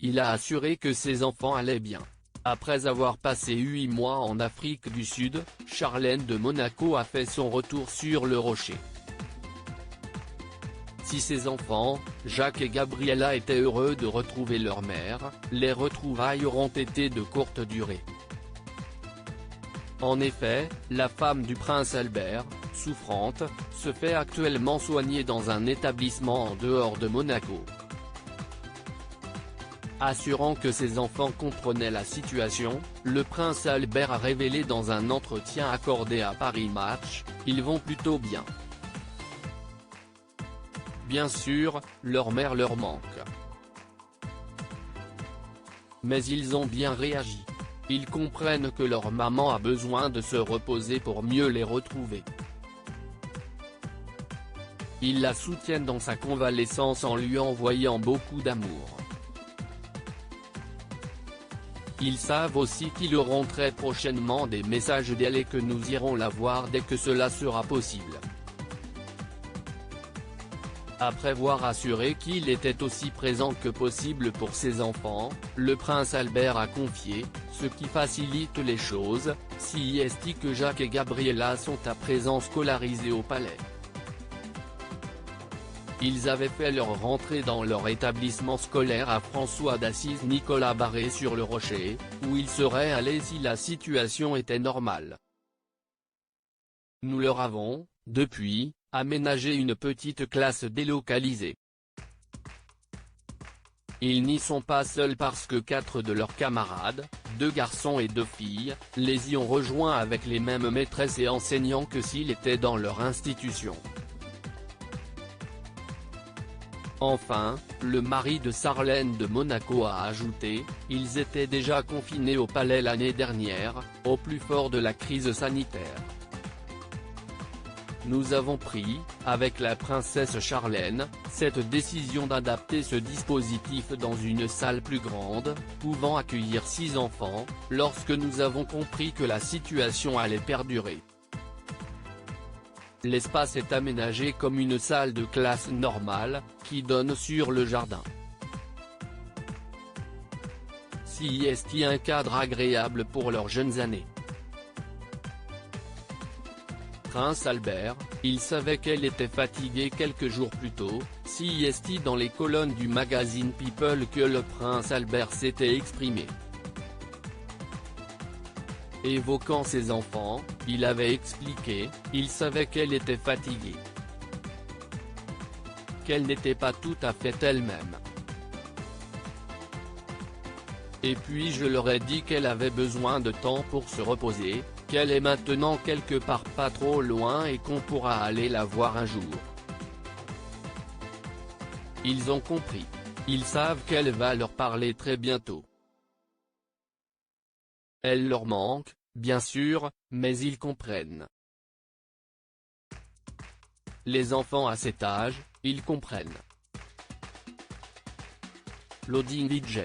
il a assuré que ses enfants allaient bien. Après avoir passé 8 mois en Afrique du Sud, Charlène de Monaco a fait son retour sur le rocher. Si ses enfants, Jacques et Gabriella étaient heureux de retrouver leur mère, les retrouvailles auront été de courte durée. En effet, la femme du prince Albert, souffrante, se fait actuellement soigner dans un établissement en dehors de Monaco. Assurant que ses enfants comprenaient la situation, le prince Albert a révélé dans un entretien accordé à Paris Match, « Ils vont plutôt bien. Bien sûr, leur mère leur manque. Mais ils ont bien réagi. Ils comprennent que leur maman a besoin de se reposer pour mieux les retrouver. Ils la soutiennent dans sa convalescence en lui envoyant beaucoup d'amour. Ils savent aussi qu'ils auront très prochainement des messages d'elle et que nous irons la voir dès que cela sera possible. » Après avoir assuré qu'il était aussi présent que possible pour ses enfants, le prince Albert a confié, ce qui facilite les choses, si est que Jacques et Gabriella sont à présent scolarisés au palais. Ils avaient fait leur rentrée dans leur établissement scolaire à François d'Assise Nicolas Barré sur le Rocher, où ils seraient allés si la situation était normale. Nous leur avons, depuis, aménagé une petite classe délocalisée. Ils n'y sont pas seuls parce que 4 de leurs camarades, 2 garçons et 2 filles, les y ont rejoints avec les mêmes maîtresses et enseignants que s'ils étaient dans leur institution. Enfin, le mari de Charlène de Monaco a ajouté, ils étaient déjà confinés au palais l'année dernière, au plus fort de la crise sanitaire. Nous avons pris, avec la princesse Charlène, cette décision d'adapter ce dispositif dans une salle plus grande, pouvant accueillir 6 enfants, lorsque nous avons compris que la situation allait perdurer. L'espace est aménagé comme une salle de classe normale, qui donne sur le jardin. Si est un cadre agréable pour leurs jeunes années. Prince Albert, il savait qu'elle était fatiguée quelques jours plus tôt, si est dans les colonnes du magazine People que le prince Albert s'était exprimé. Évoquant ses enfants, il avait expliqué, il savait qu'elle était fatiguée. Qu'elle n'était pas tout à fait elle-même. Et puis je leur ai dit qu'elle avait besoin de temps pour se reposer, qu'elle est maintenant quelque part pas trop loin et qu'on pourra aller la voir un jour. Ils ont compris. Ils savent qu'elle va leur parler très bientôt. Elle leur manque, bien sûr, mais ils comprennent. Les enfants à cet âge, ils comprennent. Loading DJ.